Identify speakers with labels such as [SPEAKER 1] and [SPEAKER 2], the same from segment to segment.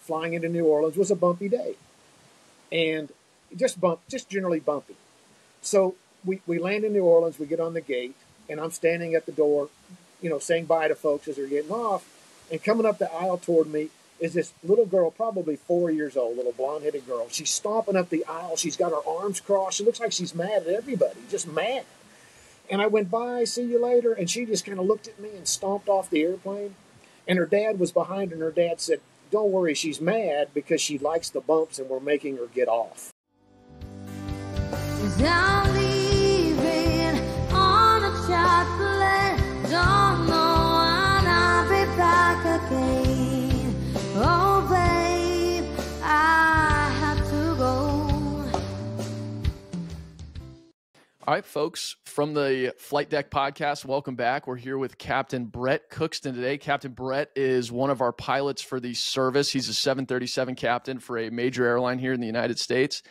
[SPEAKER 1] flying into New Orleans was a bumpy day, and just generally bumpy. So we land in New Orleans, we get on the gate, and I'm standing at the door, saying bye to folks as they're getting off, and coming up the aisle toward me is this little girl, probably 4 years old, little blonde-headed girl. She's stomping up the aisle. She's got her arms crossed. She looks like she's mad at everybody, just mad. And I went by, see you later, and she just kind of looked at me and stomped off the airplane. And her dad was behind her, and her dad said, "Don't worry, she's mad because she likes the bumps and we're making her get off."
[SPEAKER 2] I'm leaving on a chocolate, don't know when I'll be back again. Oh, babe, I have to go.
[SPEAKER 3] All right, folks, from the Flight Deck Podcast, welcome back. We're here with Captain Brett Cookston today. Captain Brett is one of our pilots for the service. He's a 737 captain for a major airline here in the United States.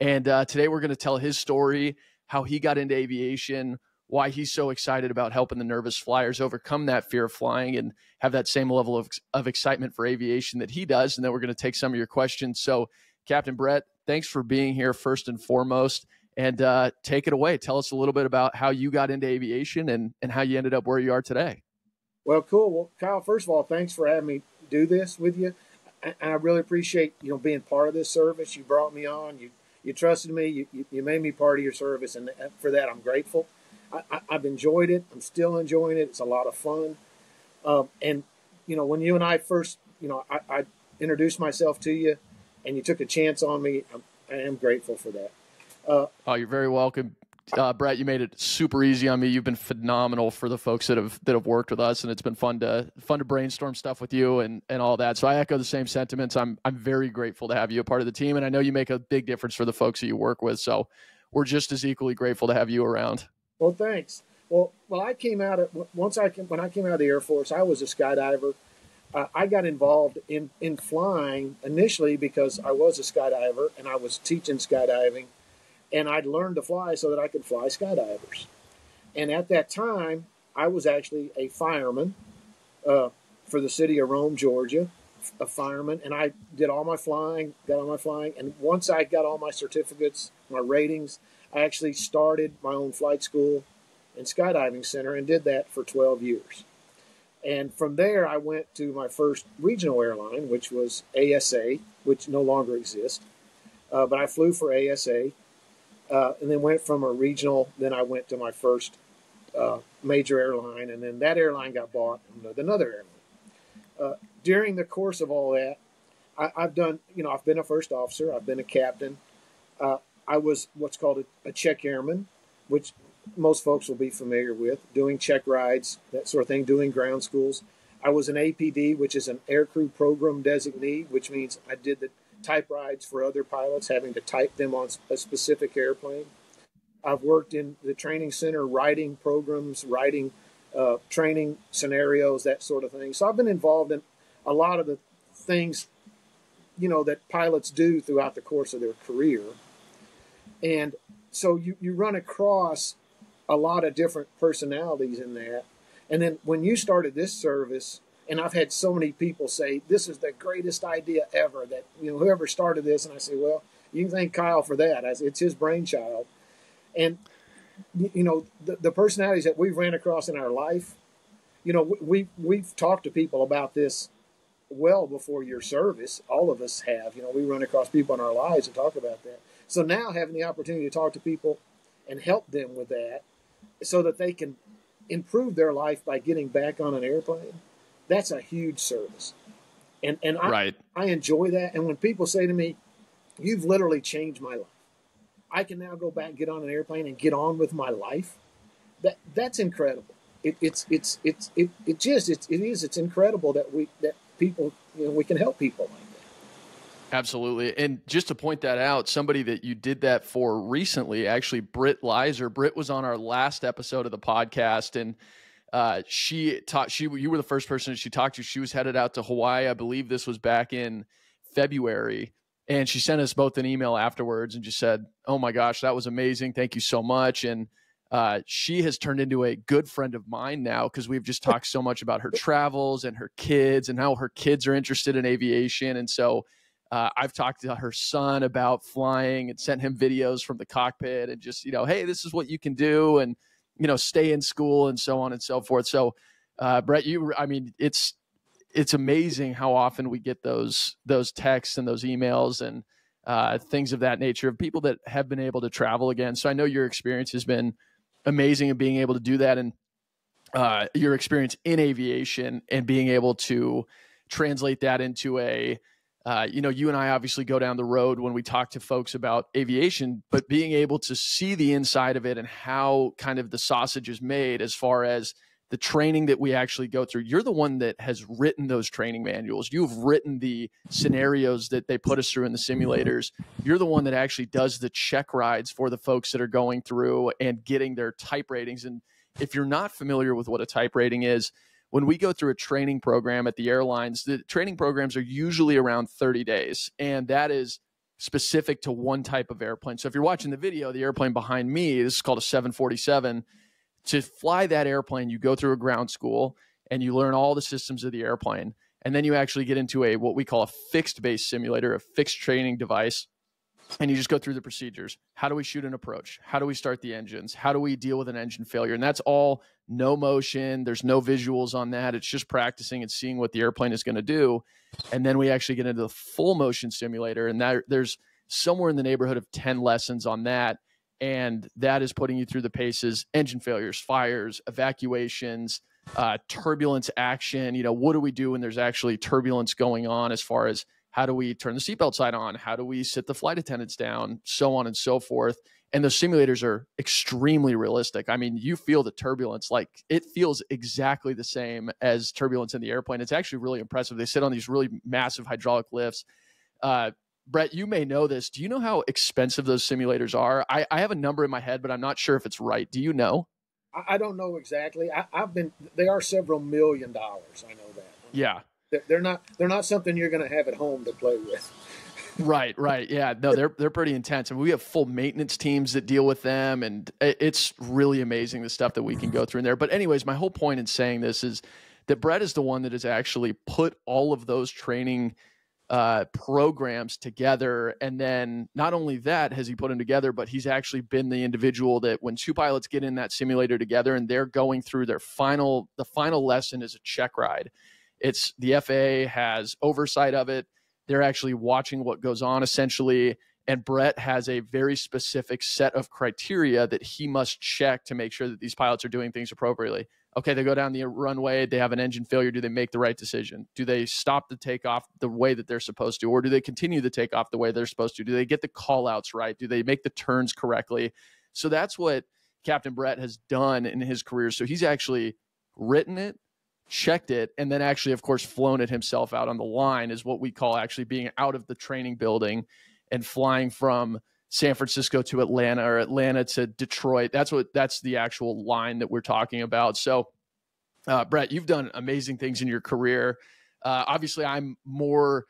[SPEAKER 3] And today we're going to tell his story, how he got into aviation, why he's so excited about helping the nervous flyers overcome that fear of flying and have that same level of excitement for aviation that he does. And then we're going to take some of your questions. So, Captain Brett, thanks for being here first and foremost. And take it away. Tell us a little bit about how you got into aviation and how you ended up where you are today.
[SPEAKER 1] Well, cool. Well, Kyle, first of all, thanks for having me do this with you. And I really appreciate, being part of this service. You brought me on. You trusted me. You made me part of your service. And for that, I'm grateful. I've enjoyed it. I'm still enjoying it. It's a lot of fun. And, when you and I first, I introduced myself to you and you took a chance on me, I am grateful for that.
[SPEAKER 3] You're very welcome. Brett, you made it super easy on me. You've been phenomenal for the folks that have worked with us, and it's been fun to brainstorm stuff with you and all that. So I echo the same sentiments. I'm very grateful to have you a part of the team, and I know you make a big difference for the folks that you work with. So we're just as equally grateful to have you around.
[SPEAKER 1] Well, thanks. Well, when I came out of the Air Force, I was a skydiver. I got involved in flying initially because I was a skydiver and I was teaching skydiving. And I'd learned to fly so that I could fly skydivers. And at that time, I was actually a fireman for the city of Rome, Georgia, a fireman. And I did all my flying, got all my flying. And once I got all my certificates, my ratings, I actually started my own flight school and skydiving center and did that for 12 years. And from there, I went to my first regional airline, which was ASA, which no longer exists. But I flew for ASA. And then went from a regional, then I went to my first major airline, and then that airline got bought with another airline. During the course of all that, I've done, I've been a first officer, I've been a captain. I was what's called a check airman, which most folks will be familiar with, doing check rides, that sort of thing, doing ground schools. I was an APD, which is an aircrew program designee, which means I did the type rides for other pilots, having to type them on a specific airplane. I've worked in the training center, writing programs, writing training scenarios, that sort of thing. So I've been involved in a lot of the things, that pilots do throughout the course of their career. And so you run across a lot of different personalities in that. And then when you started this service, and I've had so many people say, this is the greatest idea ever, that, whoever started this. And I say, well, you can thank Kyle for that. It's his brainchild. And, the personalities that we've ran across in our life, we've talked to people about this well before your service. All of us have, we run across people in our lives and talk about that. So now having the opportunity to talk to people and help them with that so that they can improve their life by getting back on an airplane, that's a huge service. And I enjoy that. And when people say to me, you've literally changed my life, I can now go back and get on an airplane and get on with my life. That's incredible. It's incredible that people, we can help people like that.
[SPEAKER 3] Absolutely. And just to point that out, somebody that you did that for recently, actually, Britt Lizer. Britt was on our last episode of the podcast, and you were the first person that she talked to. She was headed out to Hawaii. I believe this was back in February. And she sent us both an email afterwards and just said, oh my gosh, that was amazing. Thank you so much. And she has turned into a good friend of mine now because we've just talked so much about her travels and her kids and how her kids are interested in aviation. And so I've talked to her son about flying and sent him videos from the cockpit and just, hey, this is what you can do and, stay in school and so on and so forth. So, Brett, it's amazing how often we get those texts and those emails and things of that nature of people that have been able to travel again. So I know your experience has been amazing in being able to do that, and your experience in aviation and being able to translate that into you and I obviously go down the road when we talk to folks about aviation, but being able to see the inside of it and how kind of the sausage is made as far as the training that we actually go through. You're the one that has written those training manuals. You've written the scenarios that they put us through in the simulators. You're the one that actually does the check rides for the folks that are going through and getting their type ratings. And if you're not familiar with what a type rating is, when we go through a training program at the airlines, the training programs are usually around 30 days. And that is specific to one type of airplane. So if you're watching the video, the airplane behind me, this is called a 747. To fly that airplane, you go through a ground school and you learn all the systems of the airplane. And then you actually get into what we call a fixed base simulator, a fixed training device. And you just go through the procedures. How do we shoot an approach? How do we start the engines? How do we deal with an engine failure? And that's all no motion. There's no visuals on that. It's just practicing and seeing what the airplane is going to do. And then we actually get into the full motion simulator. And there's somewhere in the neighborhood of 10 lessons on that. And that is putting you through the paces, engine failures, fires, evacuations, turbulence action. What do we do when there's actually turbulence going on as far as how do we turn the seatbelt sign on? How do we sit the flight attendants down? So on and so forth. And those simulators are extremely realistic. I mean, you feel the turbulence, like it feels exactly the same as turbulence in the airplane. It's actually really impressive. They sit on these really massive hydraulic lifts. Brett, you may know this. Do you know how expensive those simulators are? I have a number in my head, but I'm not sure if it's right. Do you know?
[SPEAKER 1] I don't know exactly. They are several $1 million. I know that.
[SPEAKER 3] Yeah.
[SPEAKER 1] They're not something you're going to have at home to play with.
[SPEAKER 3] Right. Yeah. No, they're pretty intense. I mean, we have full maintenance teams that deal with them, and it's really amazing the stuff that we can go through in there. But anyways, my whole point in saying this is that Brett is the one that has actually put all of those training programs together. And then not only that has he put them together, but he's actually been the individual that when two pilots get in that simulator together and they're going through the final lesson is a check ride. It's the FAA has oversight of it. They're actually watching what goes on essentially. And Brett has a very specific set of criteria that he must check to make sure that these pilots are doing things appropriately. Okay, they go down the runway, they have an engine failure. Do they make the right decision? Do they stop the takeoff the way that they're supposed to? Or do they continue the takeoff the way they're supposed to? Do they get the call outs right? Do they make the turns correctly? So that's what Captain Brett has done in his career. So he's actually written it, checked it, and then actually, of course, flown it himself out on the line is what we call actually being out of the training building and flying from San Francisco to Atlanta or Atlanta to Detroit. That's the actual line that we're talking about. So, Brett, you've done amazing things in your career. Obviously, I'm more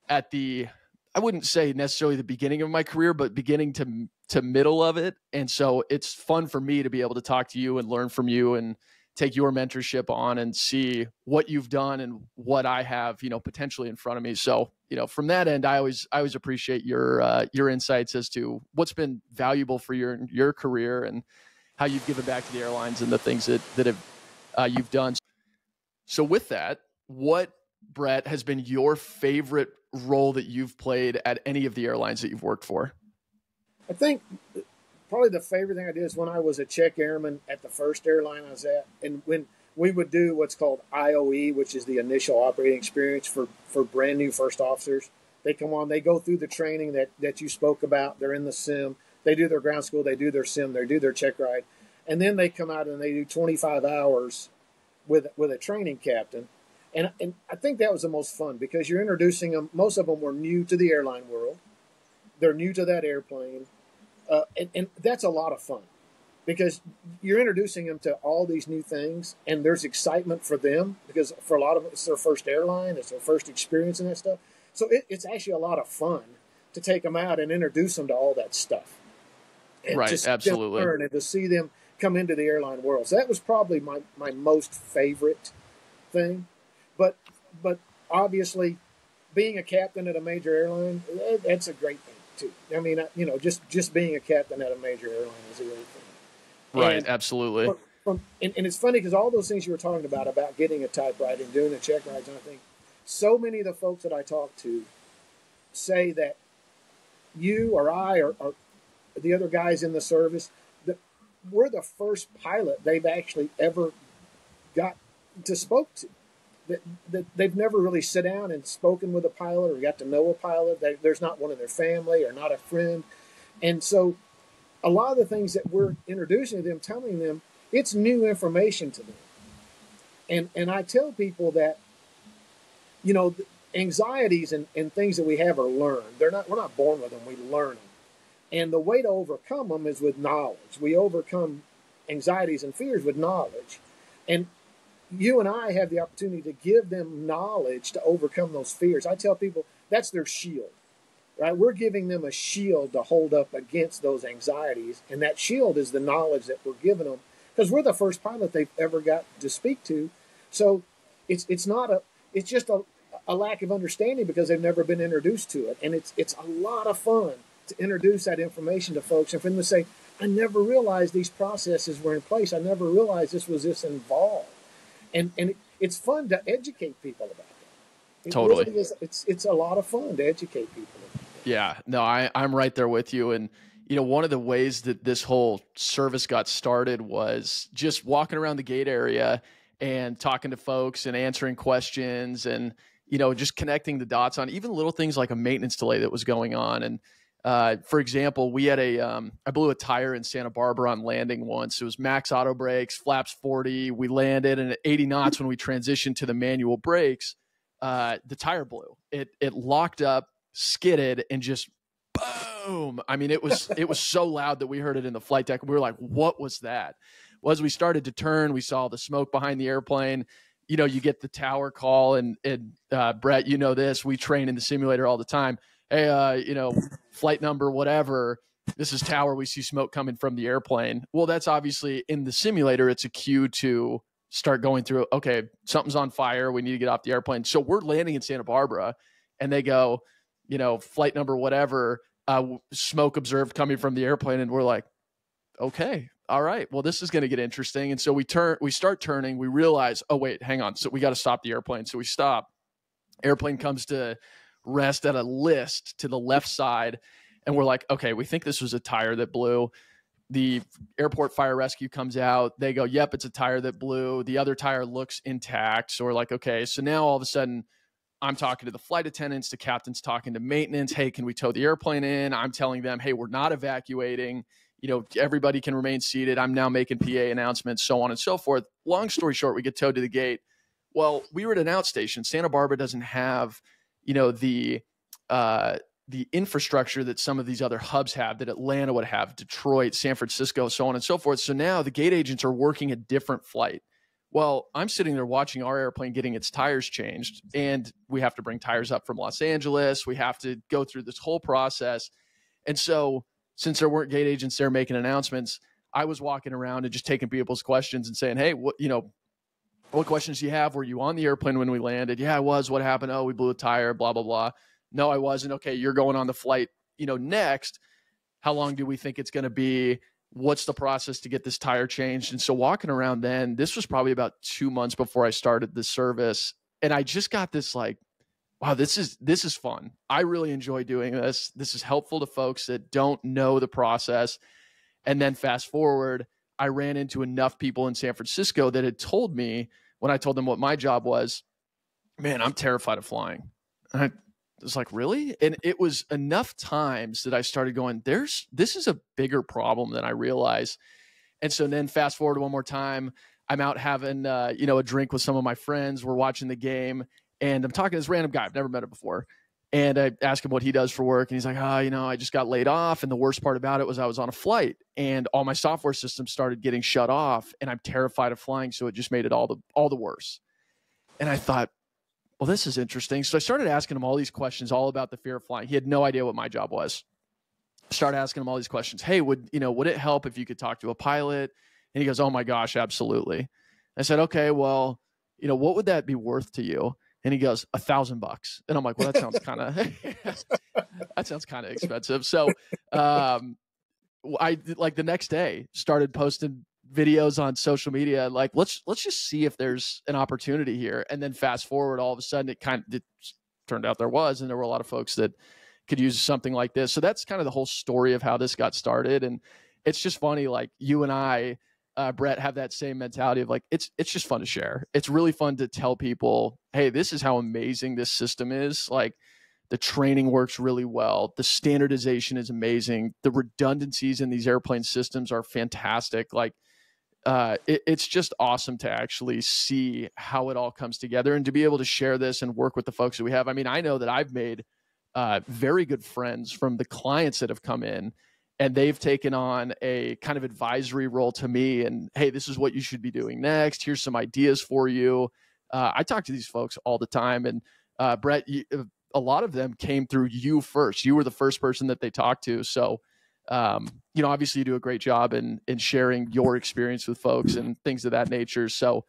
[SPEAKER 3] at I wouldn't say necessarily the beginning of my career, but beginning to middle of it. And so it's fun for me to be able to talk to you and learn from you and take your mentorship on and see what you've done and what I have, potentially in front of me. So, from that end, I always appreciate your insights as to what's been valuable for your career and how you've given back to the airlines and the things that have you've done. So with that, what, Brett, has been your favorite role that you've played at any of the airlines that you've worked for?
[SPEAKER 1] I think probably the favorite thing I did is when I was a check airman at the first airline I was at, and when we would do what's called IOE, which is the initial operating experience for brand new first officers. They come on, they go through the training that you spoke about. They're in the sim. They do their ground school. They do their sim. They do their check ride. And then they come out and they do 25 hours with a training captain. And I think that was the most fun because you're introducing them. Most of them were new to the airline world. They're new to that airplane. And that's a lot of fun because you're introducing them to all these new things, and there's excitement for them because for a lot of them, it's their first airline, it's their first experience and that stuff. So it's actually a lot of fun to take them out and introduce them to all that stuff. And
[SPEAKER 3] right, absolutely.
[SPEAKER 1] Learn and to see them come into the airline world. So that was probably my most favorite thing. But obviously, being a captain at a major airline, that's a great thing too. I mean, just being a captain at a major airline is a great thing.
[SPEAKER 3] Right,
[SPEAKER 1] And
[SPEAKER 3] absolutely.
[SPEAKER 1] and it's funny because all those things you were talking about getting a typewriter and doing the check rides and everything, so many of the folks that I talk to say that you or I or the other guys in the service, that we're the first pilot they've actually ever got to spoke to. That they've never really sat down and spoken with a pilot or got to know a pilot. There's not one in their family or not a friend. And so a lot of the things that we're introducing to them, telling them, it's new information to them. And I tell people that, anxieties and things that we have are learned. We're not born with them, we learn them. And the way to overcome them is with knowledge. We overcome anxieties and fears with knowledge. And you and I have the opportunity to give them knowledge to overcome those fears. I tell people that's their shield, right? We're giving them a shield to hold up against those anxieties. And that shield is the knowledge that we're giving them because we're the first pilot they've ever got to speak to. So it's just a lack of understanding because they've never been introduced to it. And it's a lot of fun to introduce that information to folks and for them to say, I never realized these processes were in place. I never realized this was this involved. And it's fun to educate people about it.
[SPEAKER 3] Totally.
[SPEAKER 1] Really is, it's a lot of fun to educate people about it.
[SPEAKER 3] Yeah, no, I'm right there with you. And, one of the ways that this whole service got started was just walking around the gate area and talking to folks and answering questions and, just connecting the dots on even little things like a maintenance delay that was going on. And for example, we had I blew a tire in Santa Barbara on landing once. It was max auto brakes, flaps 40. We landed, and at 80 knots when we transitioned to the manual brakes, the tire blew. It locked up, skidded, and just boom. I mean, it was so loud that we heard it in the flight deck. We were like, what was that? Well, as we started to turn, we saw the smoke behind the airplane. You get the tower call, and Brett, this. We train in the simulator all the time. Hey, flight number, whatever, this is tower. We see smoke coming from the airplane. Well, that's obviously in the simulator. It's a cue to start going through, okay, something's on fire. We need to get off the airplane. So we're landing in Santa Barbara and they go, flight number, whatever, smoke observed coming from the airplane. And we're like, okay, all right, well, this is going to get interesting. And so we start turning, we realize, oh, wait, hang on. So we got to stop the airplane. So we stop. Airplane comes to rest at a list to the left side. And we're like, okay, we think this was a tire that blew. The airport fire rescue comes out. They go, yep, it's a tire that blew. The other tire looks intact. So we're like, okay. So now all of a sudden I'm talking to the flight attendants, the captain's talking to maintenance. Hey, can we tow the airplane in? I'm telling them, hey, we're not evacuating. Everybody can remain seated. I'm now making PA announcements, so on and so forth. Long story short, we get towed to the gate. Well, we were at an outstation. Santa Barbara doesn't have, the infrastructure that some of these other hubs have, that Atlanta would have, Detroit, San Francisco, so on and so forth. So now the gate agents are working a different flight. Well, I'm sitting there watching our airplane getting its tires changed, and we have to bring tires up from Los Angeles. We have to go through this whole process. And so since there weren't gate agents there making announcements, I was walking around and just taking people's questions and saying, hey, what questions do you have? Were you on the airplane when we landed? Yeah, I was. What happened? Oh, we blew a tire, blah, blah, blah. No, I wasn't. Okay, you're going on the flight, next. How long do we think it's going to be? What's the process to get this tire changed? And so walking around then, this was probably about 2 months before I started the service. And I just got this like, wow, this is fun. I really enjoy doing this. This is helpful to folks that don't know the process. And then fast forward, I ran into enough people in San Francisco that had told me, when I told them what my job was, man, I'm terrified of flying. And I was like, really? And it was enough times that I started going, this is a bigger problem than I realize. And so then fast forward one more time, I'm out having, a drink with some of my friends. We're watching the game. And I'm talking to this random guy. I've never met him before. And I asked him what he does for work. And he's like, I just got laid off. And the worst part about it was I was on a flight and all my software systems started getting shut off. And I'm terrified of flying. So it just made it all the worse. And I thought, well, this is interesting. So I started asking him all these questions all about the fear of flying. He had no idea what my job was. Started asking him all these questions. Hey, would it help if you could talk to a pilot? And he goes, oh my gosh, absolutely. I said, okay, well, what would that be worth to you? And he goes, $1,000. And I'm like, well, that sounds kind of, that sounds kind of expensive. So, I like the next day started posting videos on social media. Like, let's just see if there's an opportunity here. And then fast forward, all of a sudden it turned out there was, and there were a lot of folks that could use something like this. So that's kind of the whole story of how this got started. And it's just funny. Like you and I, Brett, have that same mentality of like, it's just fun to share. It's really fun to tell people, hey, this is how amazing this system is. Like, the training works really well. The standardization is amazing. The redundancies in these airplane systems are fantastic. Like, it's just awesome to actually see how it all comes together and to be able to share this and work with the folks that we have. I mean, I know that I've made very good friends from the clients that have come in, and they've taken on a kind of advisory role to me. And, hey, this is what you should be doing next. Here's some ideas for you. I talk to these folks all the time. And Brett, a lot of them came through you first. You were the first person that they talked to. So, obviously you do a great job in sharing your experience with folks and things of that nature. So,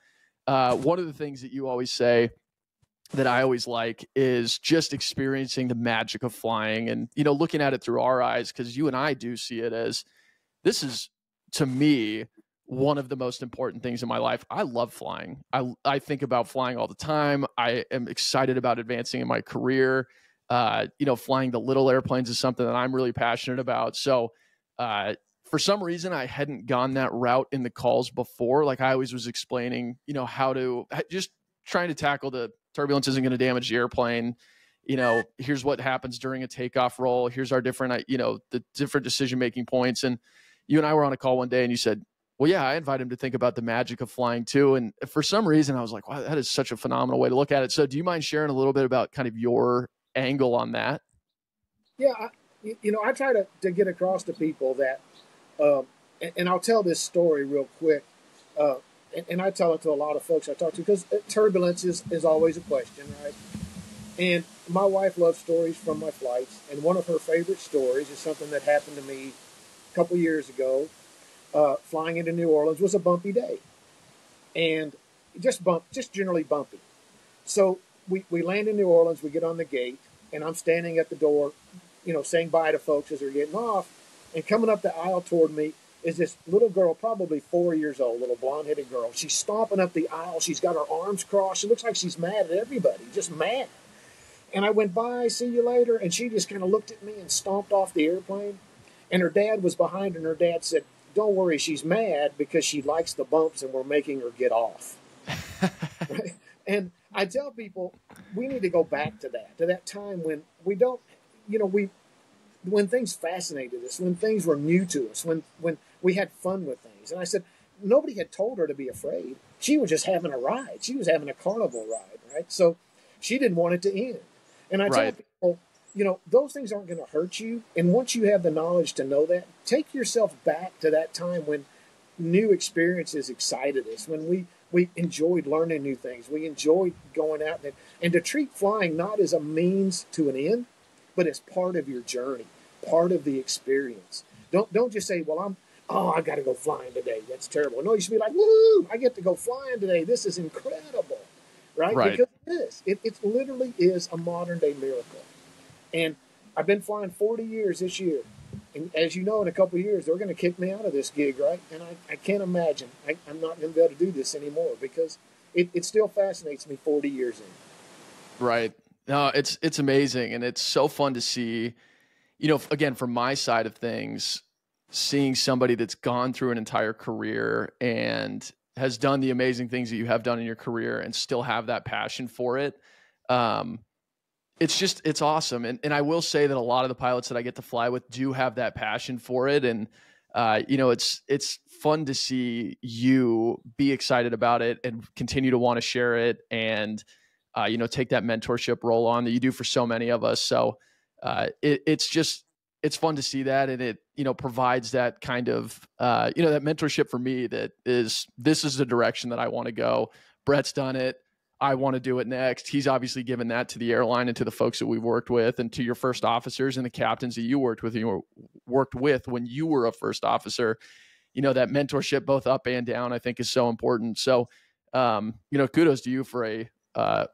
[SPEAKER 3] one of the things that you always say that I always like is just experiencing the magic of flying and, looking at it through our eyes. 'Cause you and I do see it as, this is, to me, one of the most important things in my life. I love flying. I think about flying all the time. I am excited about advancing in my career. Flying the little airplanes is something that I'm really passionate about. So, for some reason, I hadn't gone that route in the calls before. Like I always was explaining, how to just trying to tackle the turbulence isn't going to damage the airplane. Here's what happens during a takeoff roll. Here's our different, the different decision-making points. And you and I were on a call one day and you said, well, yeah, I invite him to think about the magic of flying too. And for some reason, I was like, wow, that is such a phenomenal way to look at it. So do you mind sharing a little bit about kind of your angle on that?
[SPEAKER 1] Yeah. I try to get across to people that, and I'll tell this story real quick. And I tell it to a lot of folks I talk to because turbulence is always a question, right? And my wife loves stories from my flights. And one of her favorite stories is something that happened to me a couple years ago. Flying into New Orleans was a bumpy day, and just generally bumpy. So we land in New Orleans, we get on the gate, and I'm standing at the door, saying bye to folks as they're getting off, and coming up the aisle toward me is this little girl, probably 4 years old, little blonde-headed girl. She's stomping up the aisle. She's got her arms crossed. She looks like she's mad at everybody, just mad. And I went by, see you later, and she just kind of looked at me and stomped off the airplane. And her dad was behind her, and her dad said, don't worry, she's mad because she likes the bumps and we're making her get off. Right? And I tell people we need to go back to that time when we don't, when things fascinated us, when things were new to us, when we had fun with things. And I said, nobody had told her to be afraid. She was just having a ride. She was having a carnival ride, right? So she didn't want it to end. And I tell people, those things aren't going to hurt you. And once you have the knowledge to know that, take yourself back to that time when new experiences excited us, when we enjoyed learning new things. We enjoyed going out and to treat flying not as a means to an end, but as part of your journey, part of the experience. Don't just say, well, I got to go flying today. That's terrible. No, you should be like, woo, I get to go flying today. This is incredible, right? Because it is. It literally is a modern day miracle. And I've been flying 40 years this year. And as you know, in a couple of years, they're going to kick me out of this gig, right? And I can't imagine. I'm not going to be able to do this anymore because it still fascinates me 40 years in.
[SPEAKER 3] Right. No, it's amazing. And it's so fun to see, again, from my side of things, seeing somebody that's gone through an entire career and has done the amazing things that you have done in your career and still have that passion for it. It's awesome. And I will say that a lot of the pilots that I get to fly with do have that passion for it. And, it's fun to see you be excited about it and continue to want to share it and, take that mentorship role on that you do for so many of us. So, it's fun to see that. And it, provides that kind of, that mentorship for me this is the direction that I want to go. Brett's done it. I want to do it next. He's obviously given that to the airline and to the folks that we've worked with and to your first officers and the captains that you worked with when you were a first officer. that mentorship both up and down, I think is so important. So, kudos to you for a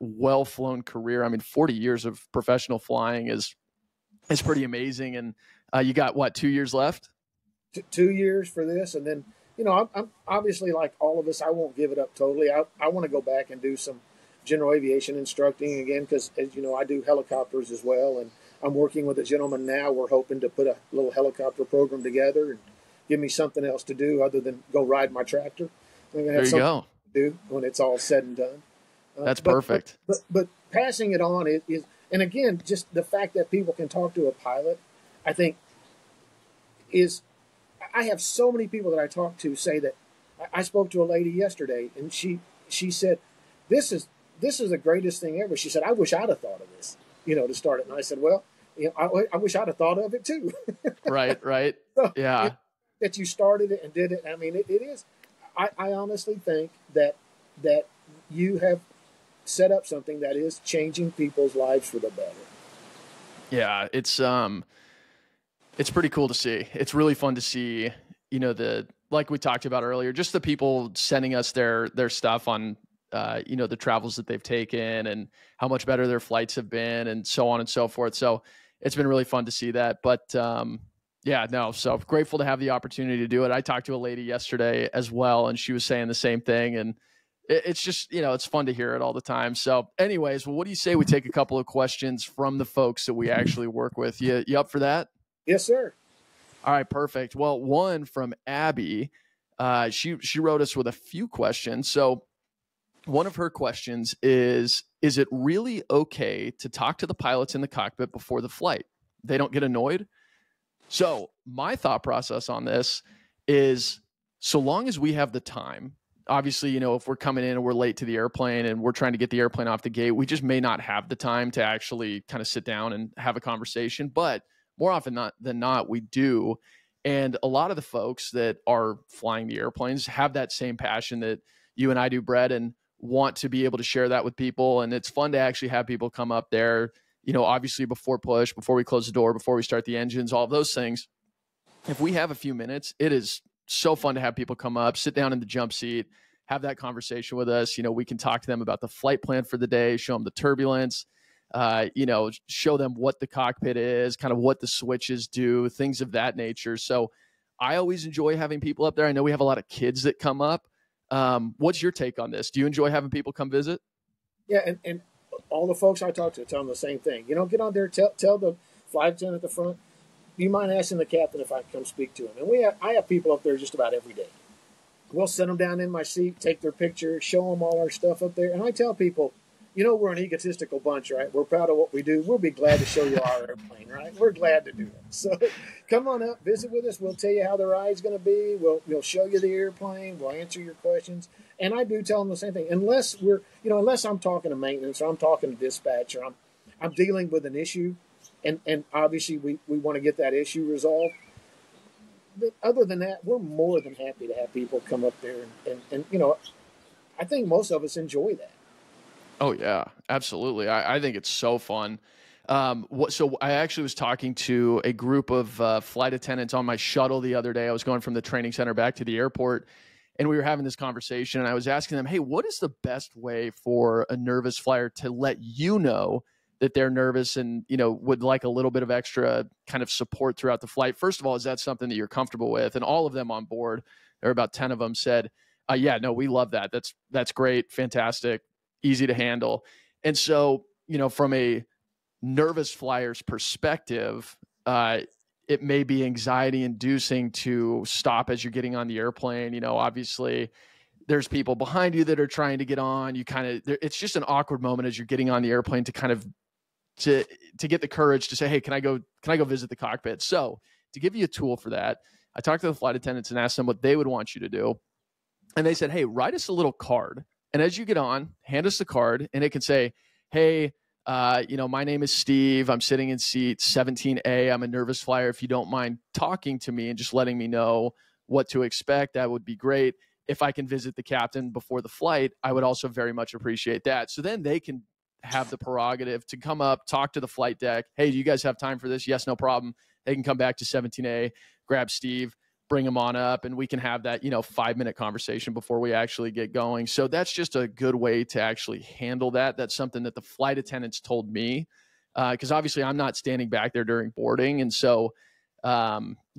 [SPEAKER 3] well-flown career. I mean, 40 years of professional flying is pretty amazing. And you got what, 2 years left?
[SPEAKER 1] 2 years for this. And then, I'm obviously, like all of us, I won't give it up totally. I want to go back and do some general aviation instructing again, because as you know, I do helicopters as well. And I'm working with a gentleman now. We're hoping to put a little helicopter program together and give me something else to do other than go ride my tractor. I'm gonna have something to do when it's all said and done.
[SPEAKER 3] That's perfect.
[SPEAKER 1] But passing it on is, and again, just the fact that people can talk to a pilot, I think is, I have so many people that I talk to say that. I spoke to a lady yesterday, and she said, this is the greatest thing ever. She said, I wish I'd have thought of this, to start it. And I said, well, I wish I'd have thought of it too.
[SPEAKER 3] Right.
[SPEAKER 1] So,
[SPEAKER 3] yeah.
[SPEAKER 1] That you started it and did it. I mean, it is. I honestly think that you have set up something that is changing people's lives for the better.
[SPEAKER 3] Yeah, it's pretty cool to see. It's really fun to see, like we talked about earlier, just the people sending us their stuff on, the travels that they've taken and how much better their flights have been and so on and so forth. So it's been really fun to see that. But so grateful to have the opportunity to do it. I talked to a lady yesterday as well, and she was saying the same thing. And it's just, it's fun to hear it all the time. So anyways, well, what do you say we take a couple of questions from the folks that we actually work with? You up for that?
[SPEAKER 1] Yes, sir.
[SPEAKER 3] All right, perfect. Well, one from Abby, she wrote us with a few questions. So one of her questions is it really okay to talk to the pilots in the cockpit before the flight? They don't get annoyed? So my thought process on this is, so long as we have the time, obviously, if we're coming in and we're late to the airplane and we're trying to get the airplane off the gate, we just may not have the time to actually kind of sit down and have a conversation. But more often than not, we do. And a lot of the folks that are flying the airplanes have that same passion that you and I do, Brett, and want to be able to share that with people. And it's fun to actually have people come up there, obviously before push, before we close the door, before we start the engines, all of those things. If we have a few minutes, it is so fun to have people come up, sit down in the jump seat, have that conversation with us. We can talk to them about the flight plan for the day, show them the turbulence, show them what the cockpit is, kind of what the switches do, things of that nature. So I always enjoy having people up there. I know we have a lot of kids that come up. What's your take on this? Do you enjoy having people come visit?
[SPEAKER 1] Yeah. And all the folks I talk to tell them the same thing. Get on there, tell the flight attendant at the front, do you mind asking the captain if I can come speak to him? And I have people up there just about every day. We'll sit them down in my seat, take their picture, show them all our stuff up there. And I tell people, we're an egotistical bunch, right? We're proud of what we do. We'll be glad to show you our airplane, right? We're glad to do it. So come on up, visit with us. We'll tell you how the ride's going to be. We'll show you the airplane. We'll answer your questions. And I do tell them the same thing. Unless unless I'm talking to maintenance or I'm talking to dispatch or I'm dealing with an issue, and obviously we want to get that issue resolved. But other than that, we're more than happy to have people come up there. And I think most of us enjoy that.
[SPEAKER 3] Oh, yeah, absolutely. I think it's so fun. So I actually was talking to a group of flight attendants on my shuttle the other day. I was going from the training center back to the airport, and we were having this conversation, and I was asking them, hey, what is the best way for a nervous flyer to let you know that they're nervous and, would like a little bit of extra kind of support throughout the flight? First of all, is that something that you're comfortable with? And all of them on board, there were about 10 of them, said, yeah, no, we love that. That's great. Fantastic. Easy to handle. And so, from a nervous flyer's perspective, it may be anxiety inducing to stop as you're getting on the airplane. Obviously there's people behind you that are trying to get on. It's just an awkward moment as you're getting on the airplane to kind of, to get the courage to say, hey, can I go visit the cockpit? So to give you a tool for that, I talked to the flight attendants and asked them what they would want you to do. And they said, hey, write us a little card. And as you get on, hand us the card, and it can say, hey, my name is Steve. I'm sitting in seat 17A. I'm a nervous flyer. If you don't mind talking to me and just letting me know what to expect, that would be great. If I can visit the captain before the flight, I would also very much appreciate that. So then they can have the prerogative to come up, talk to the flight deck. Hey, do you guys have time for this? Yes, no problem. They can come back to 17A, grab Steve, bring them on up and we can have that, 5-minute conversation before we actually get going. So that's just a good way to actually handle that. That's something that the flight attendants told me, because obviously I'm not standing back there during boarding. And so,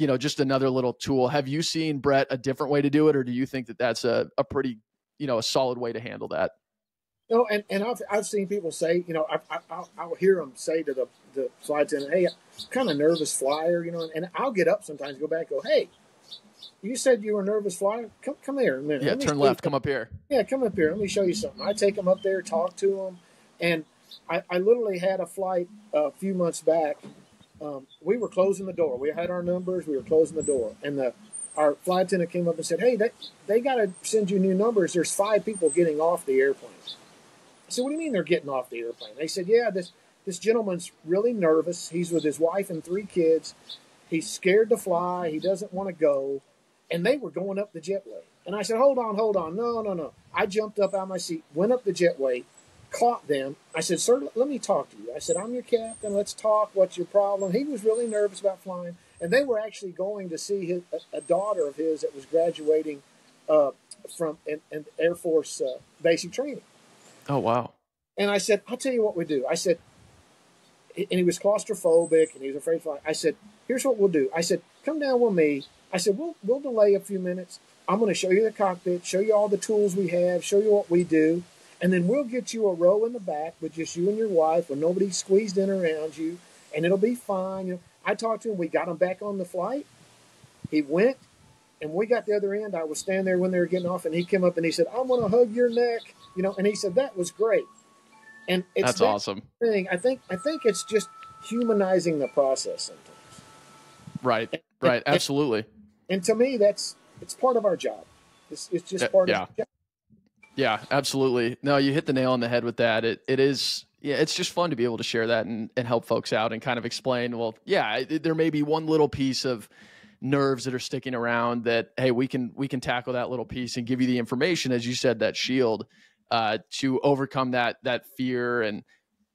[SPEAKER 3] just another little tool. Have you seen, Brett, a different way to do it? Or do you think that that's a pretty, a solid way to handle that?
[SPEAKER 1] No, and I've seen people say, I'll hear them say to the flight attendant, hey, I'm kind of nervous flyer, and I'll get up sometimes, go back, go, hey, you said you were a nervous flyer? Come here a minute.
[SPEAKER 3] Yeah, turn left, come up here.
[SPEAKER 1] Yeah, come up here. Let me show you something. I take them up there, talk to them, and I literally had a flight a few months back. We were closing the door. We had our numbers. We were closing the door, and our flight attendant came up and said, hey, they got to send you new numbers. There's 5 people getting off the airplane. I said, what do you mean they're getting off the airplane? They said, yeah, this gentleman's really nervous. He's with his wife and 3 kids. He's scared to fly. He doesn't want to go. And they were going up the jetway. And I said, hold on. No. I jumped up out of my seat, went up the jetway, caught them. I said, sir, let me talk to you. I said, I'm your captain. Let's talk. What's your problem? He was really nervous about flying. And they were actually going to see a daughter of his that was graduating from an Air Force basic training.
[SPEAKER 3] Oh, wow.
[SPEAKER 1] And I said, I'll tell you what we do. I said, and he was claustrophobic and he was afraid to fly. I said, here's what we'll do. I said, come down with me. I said, we'll delay a few minutes. I'm going to show you the cockpit, show you all the tools we have, show you what we do. And then we'll get you a row in the back with just you and your wife where nobody's squeezed in around you. And it'll be fine. I talked to him. We got him back on the flight. He went. And when we got the other end, I was standing there when they were getting off, and he came up and he said, I'm going to hug your neck, and he said, that was great. And it's
[SPEAKER 3] that's awesome.
[SPEAKER 1] Thing. I think it's just humanizing the process sometimes.
[SPEAKER 3] Right. Absolutely.
[SPEAKER 1] And to me, it's part of our job. It's just part of our job.
[SPEAKER 3] Yeah, absolutely. No, you hit the nail on the head with that. It is, it's just fun to be able to share that and help folks out and kind of explain, well, there may be one little piece of nerves that are sticking around that, hey, we can tackle that little piece and give you the information, as you said, that shield to overcome that fear. And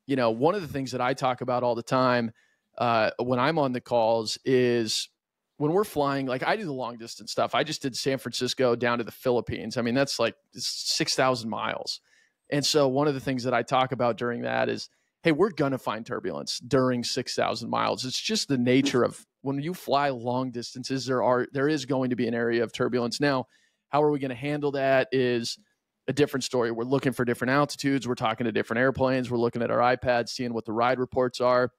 [SPEAKER 3] one of the things that I talk about all the time when I'm on the calls is when we're flying, like I do the long distance stuff. I just did San Francisco down to the Philippines. I mean, that's like 6,000 miles. And so one of the things that I talk about during that is, hey, we're going to find turbulence during 6,000 miles. It's just the nature of when you fly long distances, there is going to be an area of turbulence. Now, how are we going to handle that is a different story. We're looking for different altitudes. We're talking to different airplanes. We're looking at our iPads, seeing what the ride reports are.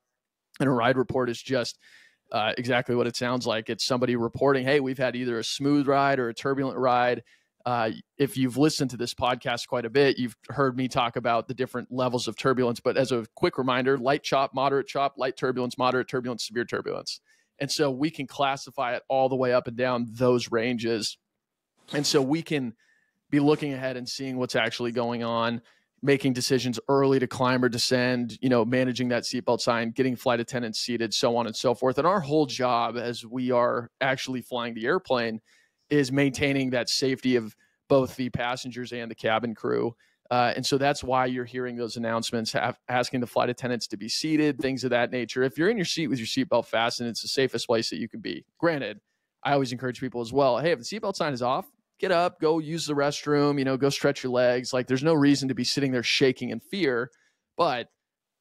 [SPEAKER 3] And a ride report is just exactly what it sounds like. It's somebody reporting, hey, we've had either a smooth ride or a turbulent ride. If you've listened to this podcast quite a bit, you've heard me talk about the different levels of turbulence. But as a quick reminder, light chop, moderate chop, light turbulence, moderate turbulence, severe turbulence. And so we can classify it all the way up and down those ranges. And so we can be looking ahead and seeing what's actually going on, making decisions early to climb or descend, managing that seatbelt sign, getting flight attendants seated, so on and so forth. And our whole job as we are actually flying the airplane is maintaining that safety of both the passengers and the cabin crew. And so that's why you're hearing those announcements, asking the flight attendants to be seated, things of that nature. If you're in your seat with your seatbelt fastened, it's the safest place that you can be. Granted, I always encourage people as well, hey, if the seatbelt sign is off, get up, go use the restroom, go stretch your legs. Like there's no reason to be sitting there shaking in fear, but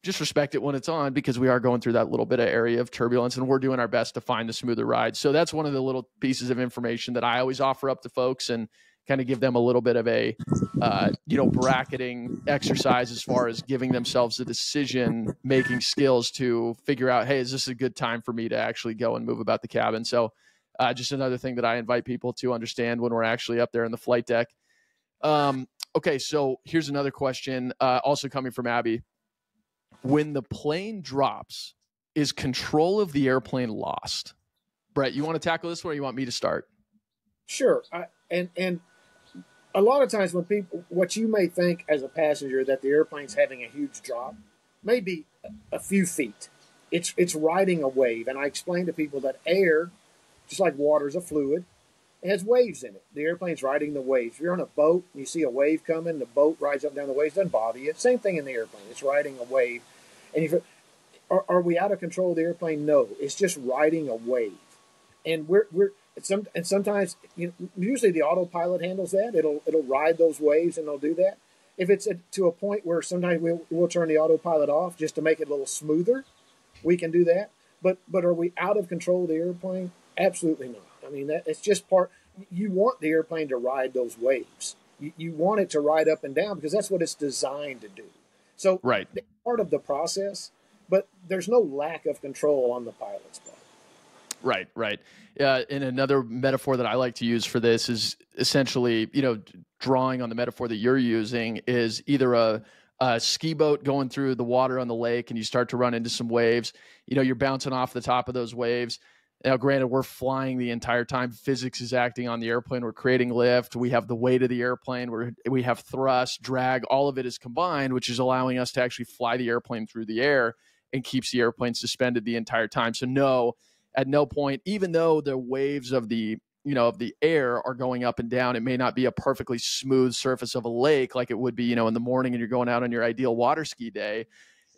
[SPEAKER 3] just respect it when it's on, because we are going through that little bit of area of turbulence and we're doing our best to find the smoother ride. So that's one of the little pieces of information that I always offer up to folks and kind of give them a little bit of a, bracketing exercise as far as giving themselves the decision-making skills to figure out, hey, is this a good time for me to actually go and move about the cabin? So just another thing that I invite people to understand when we're actually up there in the flight deck. Okay, so here's another question, also coming from Abby. When the plane drops, is control of the airplane lost? Brett, you want to tackle this one or you want me to start?
[SPEAKER 1] Sure. And a lot of times when people, what you may think as a passenger that the airplane's having a huge drop, maybe a few feet. It's riding a wave. And I explain to people that air, just like water, is a fluid. It has waves in it. The airplane's riding the waves. If you're on a boat and you see a wave coming, the boat rides up and down the waves, doesn't bother you. Same thing in the airplane. It's riding a wave. And if are we out of control of the airplane? No. It's just riding a wave. And And sometimes, usually the autopilot handles that. It'll ride those waves and it'll do that. If it's to a point where sometimes we'll turn the autopilot off just to make it a little smoother, we can do that. But are we out of control of the airplane? Absolutely not. I mean, it's just part. You want the airplane to ride those waves. You want it to ride up and down because that's what it's designed to do. So
[SPEAKER 3] right.
[SPEAKER 1] It's part of the process, but there's no lack of control on the pilot's part.
[SPEAKER 3] Right. And another metaphor that I like to use for this is essentially, drawing on the metaphor that you're using is either a ski boat going through the water on the lake and you start to run into some waves. You're bouncing off the top of those waves. Now, granted, we're flying the entire time. Physics is acting on the airplane. We're creating lift. We have the weight of the airplane. We have thrust, drag. All of it is combined, which is allowing us to actually fly the airplane through the air and keeps the airplane suspended the entire time. So no, at no point, even though the waves of the air are going up and down, it may not be a perfectly smooth surface of a lake like it would be, in the morning and you're going out on your ideal water ski day.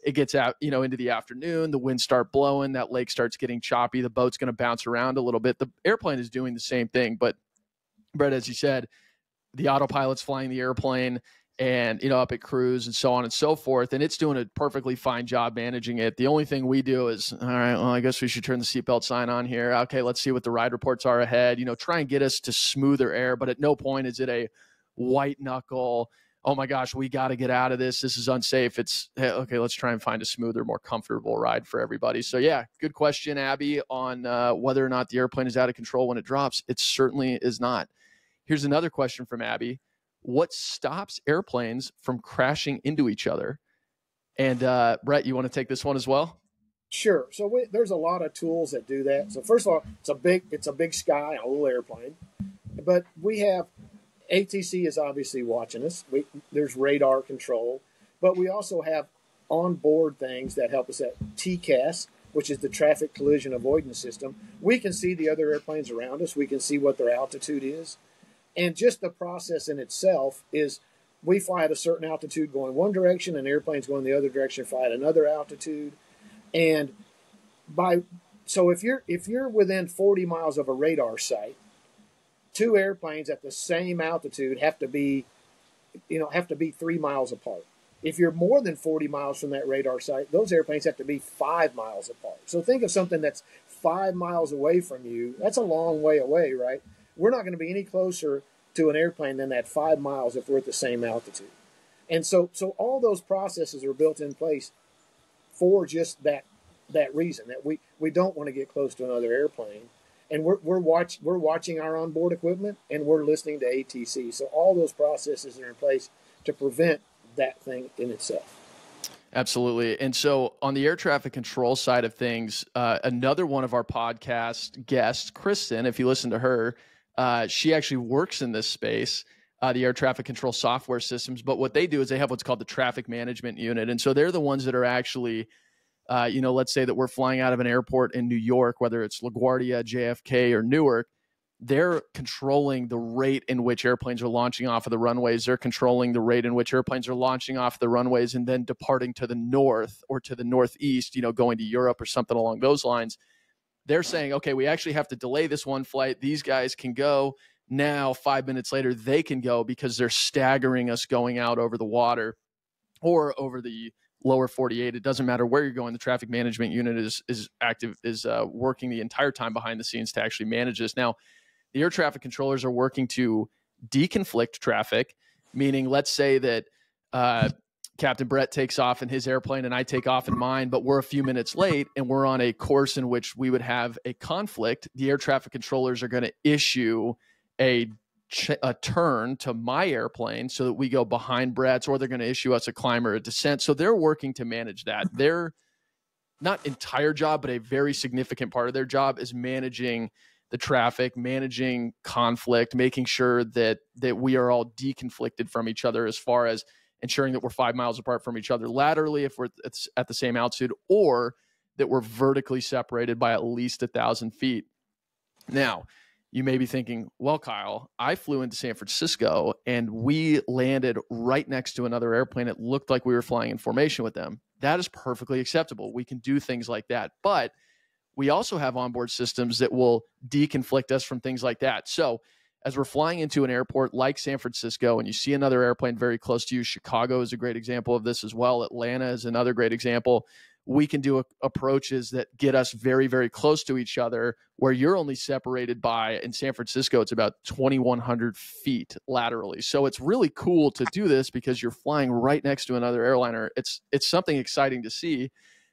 [SPEAKER 3] It gets out, into the afternoon, the winds start blowing, that lake starts getting choppy, the boat's going to bounce around a little bit. The airplane is doing the same thing. But Brett, as you said, the autopilot's flying the airplane and, up at cruise and so on and so forth. And it's doing a perfectly fine job managing it. The only thing we do is, all right, well, I guess we should turn the seatbelt sign on here. Okay, let's see what the ride reports are ahead, try and get us to smoother air. But at no point is it a white knuckle, oh my gosh, we got to get out of this. This is unsafe. It's okay. Let's try and find a smoother, more comfortable ride for everybody. So yeah, good question, Abby, on whether or not the airplane is out of control when it drops. It certainly is not. Here's another question from Abby. What stops airplanes from crashing into each other? And Brett, you want to take this one as well?
[SPEAKER 1] Sure. So there's a lot of tools that do that. So first of all, it's a big sky, a little airplane, but we have ATC is obviously watching us. There's radar control, but we also have onboard things that help us at TCAS, which is the traffic collision avoidance system. We can see the other airplanes around us. We can see what their altitude is. And just the process in itself is we fly at a certain altitude going one direction and airplanes going the other direction, fly at another altitude. And so if you're within 40 miles of a radar site, two airplanes at the same altitude have to be 3 miles apart. If you're more than 40 miles from that radar site, those airplanes have to be 5 miles apart. So think of something that's 5 miles away from you. That's a long way away, right? We're not going to be any closer to an airplane than that 5 miles if we're at the same altitude. And so all those processes are built in place for just that reason, that we don't want to get close to another airplane. And we're watching our onboard equipment and we're listening to ATC. So all those processes are in place to prevent that thing in itself.
[SPEAKER 3] Absolutely. And so on the air traffic control side of things, another one of our podcast guests, Kristen, if you listen to her, she actually works in this space, the air traffic control software systems. But what they do is they have what's called the traffic management unit. And so they're the ones that are actually let's say that we're flying out of an airport in New York, whether it's LaGuardia, JFK, or Newark. They're controlling the rate in which airplanes are launching off of the runways. They're controlling the rate in which airplanes are launching off the runways and then departing to the north or to the northeast, going to Europe or something along those lines. They're saying, okay, we actually have to delay this one flight. These guys can go. Now, 5 minutes later, they can go because they're staggering us going out over the water or over the lower 48. It doesn't matter where you're going. The traffic management unit is working the entire time behind the scenes to actually manage this. Now, the air traffic controllers are working to deconflict traffic, meaning let's say that Captain Brett takes off in his airplane and I take off in mine, but we're a few minutes late and we're on a course in which we would have a conflict. The air traffic controllers are going to issue a turn to my airplane so that we go behind Brett's, or they're going to issue us a climb or a descent. So they're working to manage that. Their not entire job, but a very significant part of their job is managing the traffic, managing conflict, making sure that we are all deconflicted from each other as far as ensuring that we're 5 miles apart from each other laterally if we're at the same altitude, or that we're vertically separated by at least 1,000 feet. Now, you may be thinking, well, Kyle, I flew into San Francisco and we landed right next to another airplane. It looked like we were flying in formation with them. That is perfectly acceptable. We can do things like that. But we also have onboard systems that will deconflict us from things like that. So as we're flying into an airport like San Francisco and you see another airplane very close to you, Chicago is a great example of this as well. Atlanta is another great example. We can do approaches that get us very, very close to each other, where you're only separated by, in San Francisco, it's about 2,100 feet laterally. So it's really cool to do this because you're flying right next to another airliner. It's something exciting to see.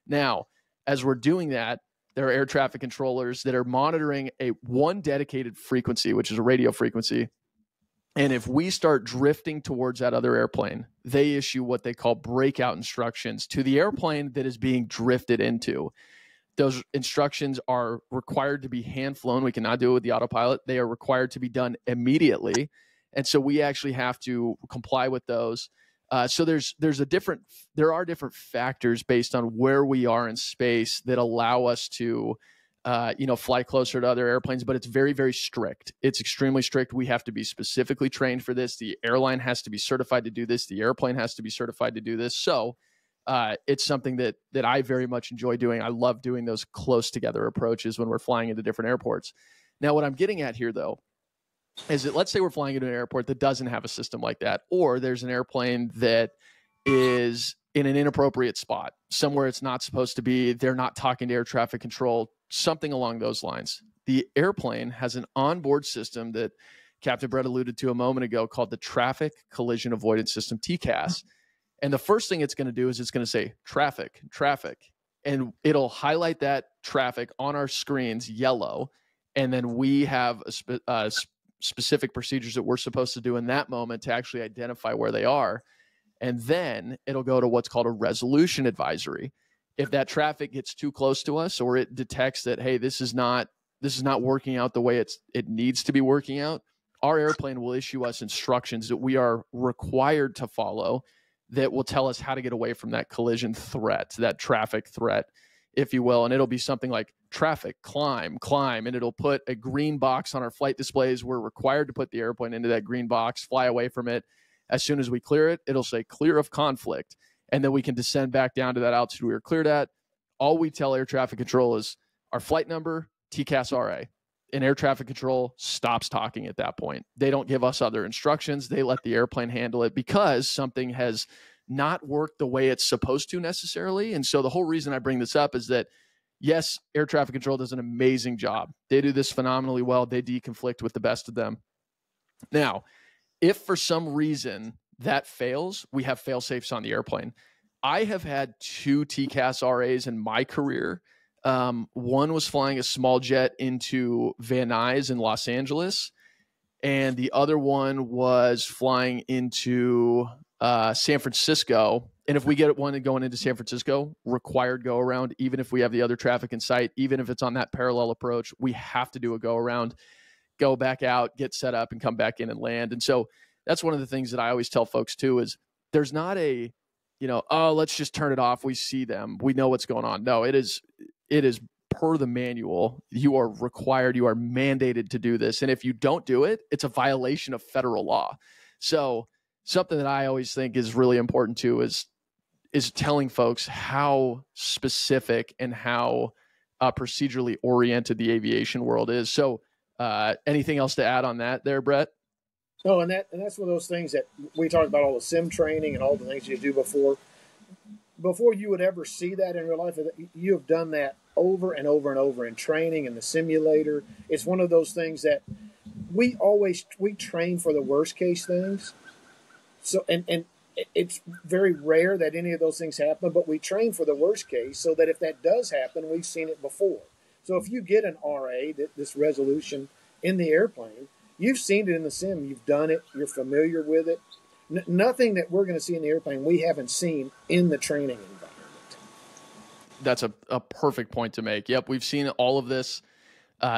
[SPEAKER 3] Now, as we're doing that, there are air traffic controllers that are monitoring one dedicated frequency, which is a radio frequency. And if we start drifting towards that other airplane, they issue what they call breakout instructions to the airplane that is being drifted into. Those instructions are required to be hand flown. We cannot do it with the autopilot. They are required to be done immediately. And so we actually have to comply with those. So there are different factors based on where we are in space that allow us to fly closer to other airplanes, but it's very, very strict. It's extremely strict. We have to be specifically trained for this. The airline has to be certified to do this. The airplane has to be certified to do this. So it's something that I very much enjoy doing. I love doing those close together approaches when we're flying into different airports. Now, what I'm getting at here, though, is that let's say we're flying into an airport that doesn't have a system like that, or there's an airplane that is in an inappropriate spot, somewhere it's not supposed to be. They're not talking to air traffic control, something along those lines. The airplane has an onboard system that Captain Brett alluded to a moment ago called the Traffic Collision Avoidance System, TCAS. And the first thing it's going to do is it's going to say traffic, traffic, and it'll highlight that traffic on our screens yellow. And then we have specific procedures that we're supposed to do in that moment to actually identify where they are. And then it'll go to what's called a resolution advisory. If that traffic gets too close to us, or it detects that, hey, this is not working out the way it needs to be working out, our airplane will issue us instructions that we are required to follow that will tell us how to get away from that collision threat, that traffic threat, if you will. And it'll be something like traffic, climb, and it'll put a green box on our flight displays. We're required to put the airplane into that green box, fly away from it. As soon as we clear it, it'll say clear of conflict. And then we can descend back down to that altitude we were cleared at. All we tell air traffic control is our flight number, TCAS RA. And air traffic control stops talking at that point. They don't give us other instructions. They let the airplane handle it because something has not worked the way it's supposed to necessarily. And so the whole reason I bring this up is that, yes, air traffic control does an amazing job. They do this phenomenally well. They deconflict with the best of them. Now, if for some reason that fails, we have fail safes on the airplane. I have had 2 TCAS RAs in my career. One was flying a small jet into Van Nuys in Los Angeles, and the other one was flying into San Francisco. And if we get one going into San Francisco, required go around, even if we have the other traffic in sight, even if it's on that parallel approach, we have to do a go around, go back out, get set up, and come back in and land. And so that's one of the things that I always tell folks too, is there's not a, oh, let's just turn it off. We see them. We know what's going on. No, it is per the manual. You are required, you are mandated to do this. And if you don't do it, it's a violation of federal law. So something that I always think is really important too is telling folks how specific and how procedurally oriented the aviation world is. So anything else to add on that there, Brett?
[SPEAKER 1] No, and that's one of those things that we talked about, all the sim training and all the things you do before you would ever see that in real life. You have done that over and over and over in training in the simulator. It's one of those things that we train for the worst case things. So, and it's very rare that any of those things happen, but we train for the worst case so that if that does happen, we've seen it before. So if you get an RA, this resolution in the airplane, you've seen it in the sim. You've done it. You're familiar with it. Nothing that we're going to see in the airplane we haven't seen in the training environment.
[SPEAKER 3] That's a perfect point to make. Yep, we've seen all of this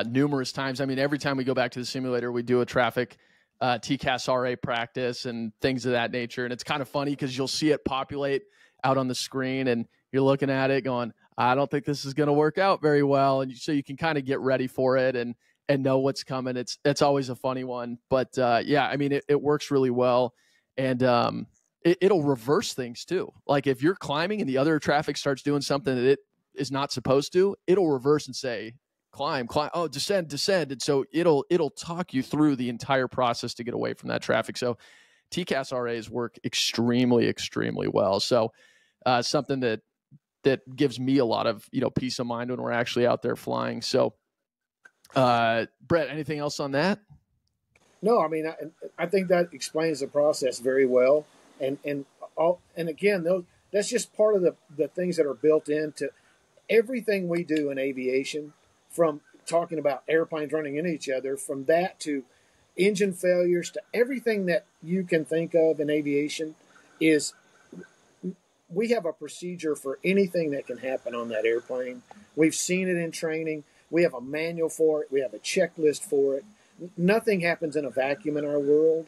[SPEAKER 3] numerous times. I mean, every time we go back to the simulator, we do a traffic TCAS RA practice and things of that nature. And it's kind of funny because you'll see it populate out on the screen and you're looking at it going, I don't think this is going to work out very well. And so you can kind of get ready for it and know what's coming. It's always a funny one. But yeah, I mean, it works really well. And it'll reverse things too. Like if you're climbing and the other traffic starts doing something that is not supposed to, it'll reverse and say, climb, oh, descend. And so it'll talk you through the entire process to get away from that traffic. So TCAS RAs work extremely, extremely well. So something that gives me a lot of, peace of mind when we're actually out there flying. So Brett, anything else on that?
[SPEAKER 1] No, I mean, I think that explains the process very well. And again, that's just part of the things that are built into everything we do in aviation, from talking about airplanes running into each other, from that to engine failures, to everything that you can think of in aviation. Is we have a procedure for anything that can happen on that airplane. We've seen it in training. We have a manual for it. We have a checklist for it. Nothing happens in a vacuum in our world.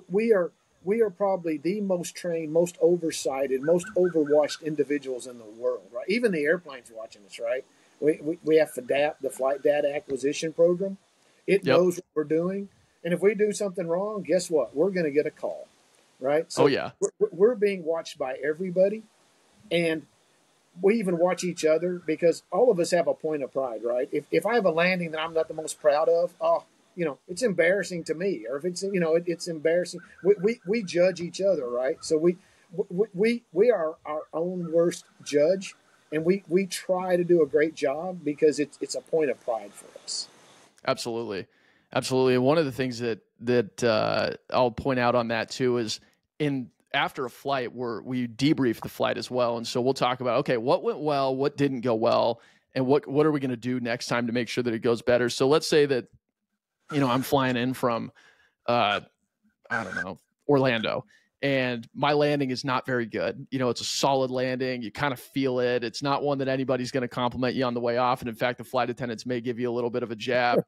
[SPEAKER 1] We are probably the most trained, most oversighted, most overwatched individuals in the world, right? Even the airplane's watching us, right? We have FDAP, the Flight Data Acquisition Program. It knows what we're doing. And if we do something wrong, guess what? We're going to get a call, right? So we're being watched by everybody. And we even watch each other, because all of us have a point of pride, right? If I have a landing that I'm not the most proud of, it's embarrassing to me. Or if it's, it's embarrassing. We judge each other, right? So we are our own worst judge. And we try to do a great job because it's a point of pride for us. Absolutely.
[SPEAKER 3] And one of the things that I'll point out on that too is after a flight, we debrief the flight as well. And so we'll talk about, okay, what went well, what didn't go well, and what are we going to do next time to make sure that it goes better. So let's say that, I'm flying in from, Orlando, and my landing is not very good. It's a solid landing. You kind of feel it. It's not one that anybody's going to compliment you on the way off. And in fact, the flight attendants may give you a little bit of a jab.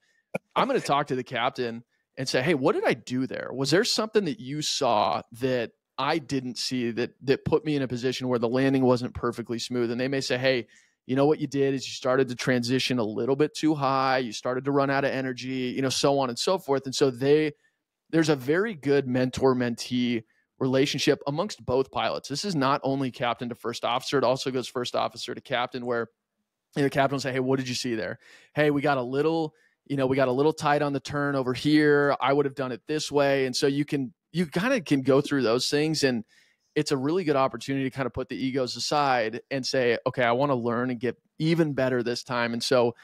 [SPEAKER 3] I'm going to talk to the captain and say, hey, what did I do there? Was there something that you saw that I didn't see that put me in a position where the landing wasn't perfectly smooth? And they may say, hey, what you did is you started to transition a little bit too high. You started to run out of energy, so on and so forth. And so there's a very good mentor-mentee relationship amongst both pilots. This is not only captain to first officer. It also goes first officer to captain, where the captain will say, hey, what did you see there? Hey, we got a little tight on the turn over here. I would have done it this way. And so you kind of can go through those things, and it's a really good opportunity to kind of put the egos aside and say, okay, I want to learn and get even better this time. And so,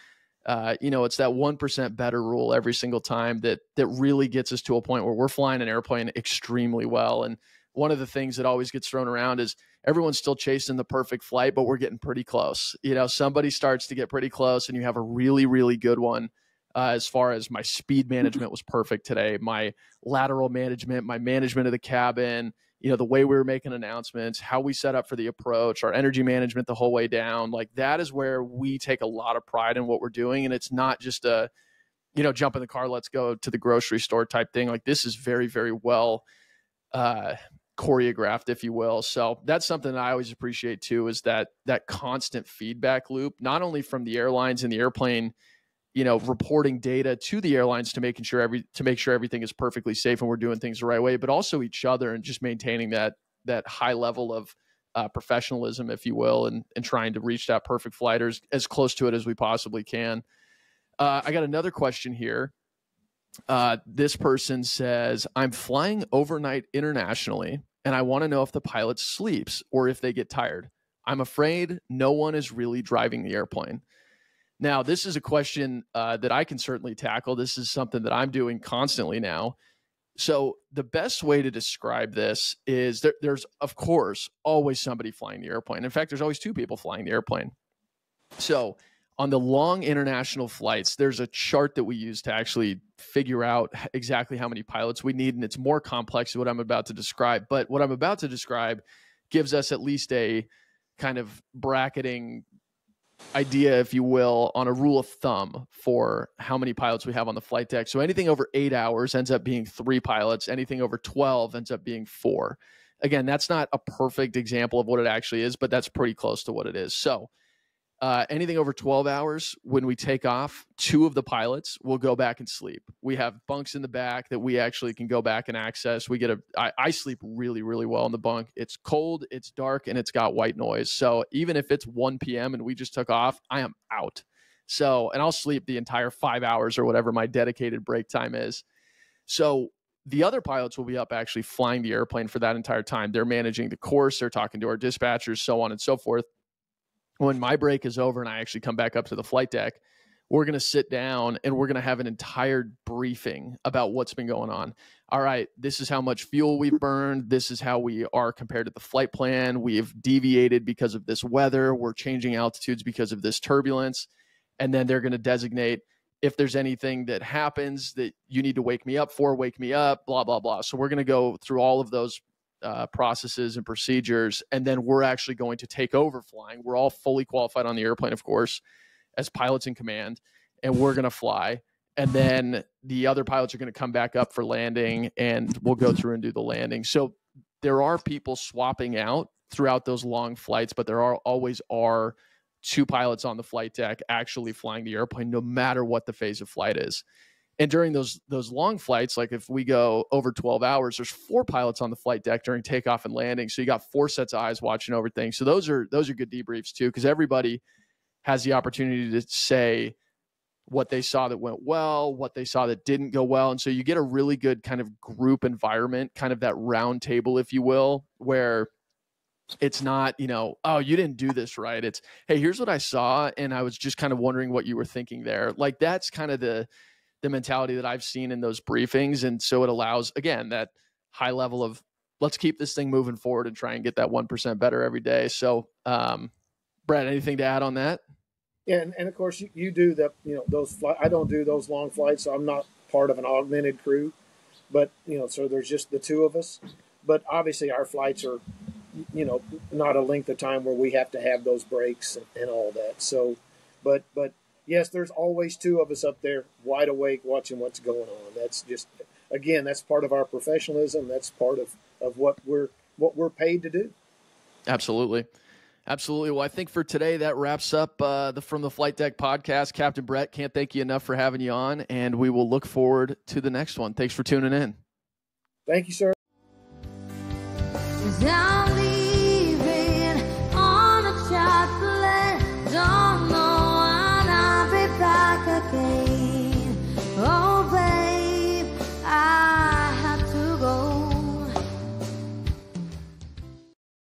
[SPEAKER 3] it's that 1% better rule every single time that really gets us to a point where we're flying an airplane extremely well. And one of the things that always gets thrown around is everyone's still chasing the perfect flight, but we're getting pretty close. Somebody starts to get pretty close, and you have a really, really good one. As far as my speed management was perfect today, my lateral management, my management of the cabin, the way we were making announcements, how we set up for the approach, our energy management the whole way down. Like, that is where we take a lot of pride in what we're doing. And it's not just a, jump in the car, let's go to the grocery store type thing. Like, this is very, very well choreographed, if you will. So that's something that I always appreciate too, is that constant feedback loop, not only from the airlines and the airplane, reporting data to the airlines to make sure everything is perfectly safe and we're doing things the right way, but also each other, and just maintaining that high level of professionalism, if you will, and trying to reach that perfect flight, or as close to it as we possibly can. I got another question here. This person says, I'm flying overnight internationally, and I want to know if the pilot sleeps or if they get tired. I'm afraid no one is really driving the airplane. Now, this is a question that I can certainly tackle. This is something that I'm doing constantly now. So the best way to describe this is there's, of course, always somebody flying the airplane. In fact, there's always two people flying the airplane. So on the long international flights, there's a chart that we use to actually figure out exactly how many pilots we need. And it's more complex than what I'm about to describe. But what I'm about to describe gives us at least a kind of bracketing idea, if you will, on a rule of thumb for how many pilots we have on the flight deck. So anything over 8 hours ends up being 3 pilots. Anything over 12 ends up being 4. Again, that's not a perfect example of what it actually is, but that's pretty close to what it is. So Anything over 12 hours, when we take off, 2 of the pilots will go back and sleep. We have bunks in the back that we actually can go back and access. I sleep really, really well in the bunk. It's cold, it's dark, and it's got white noise. So even if it's 1 p.m. and we just took off, I am out. So, and I'll sleep the entire 5 hours or whatever my dedicated break time is. So the other pilots will be up actually flying the airplane for that entire time. They're managing the course. They're talking to our dispatchers, so on and so forth. When my break is over and I actually come back up to the flight deck, we're going to sit down and we're going to have an entire briefing about what's been going on. All right, this is how much fuel we've burned. This is how we are compared to the flight plan. We've deviated because of this weather. We're changing altitudes because of this turbulence. And then they're going to designate if there's anything that happens that you need to wake me up for, wake me up, blah, blah, blah. So we're going to go through all of those processes and procedures, and then we're actually going to take over flying. We're all fully qualified on the airplane, of course, as pilots in command, and we're going to fly. And then the other pilots are going to come back up for landing, and we'll go through and do the landing. So there are people swapping out throughout those long flights, but there always are 2 pilots on the flight deck actually flying the airplane, no matter what the phase of flight is. And during those long flights, like if we go over 12 hours, there's 4 pilots on the flight deck during takeoff and landing. So you got 4 sets of eyes watching over things. So those are good debriefs too, because everybody has the opportunity to say what they saw that went well, what they saw that didn't go well. And so you get a really good kind of group environment, kind of that round table, if you will, where it's not, oh, you didn't do this right. It's, hey, here's what I saw, and I was just kind of wondering what you were thinking there. Like that's kind of the mentality that I've seen in those briefings. And so it allows, again, that high level of let's keep this thing moving forward and try and get that 1% better every day. So, Brett, anything to add on that?
[SPEAKER 1] Yeah. And of course you do those I don't do those long flights. So I'm not part of an augmented crew, but, so there's just the 2 of us, but obviously our flights are, not a length of time where we have to have those breaks and all that. So, but yes, there's always 2 of us up there wide awake watching what's going on. That's just, again, that's part of our professionalism. That's part of what we're paid to do.
[SPEAKER 3] Absolutely. Absolutely. Well, I think for today, that wraps up the From the Flight Deck podcast. Captain Brett, can't thank you enough for having you on, and we will look forward to the next one. Thanks for tuning in.
[SPEAKER 1] Thank you, sir.
[SPEAKER 2] Down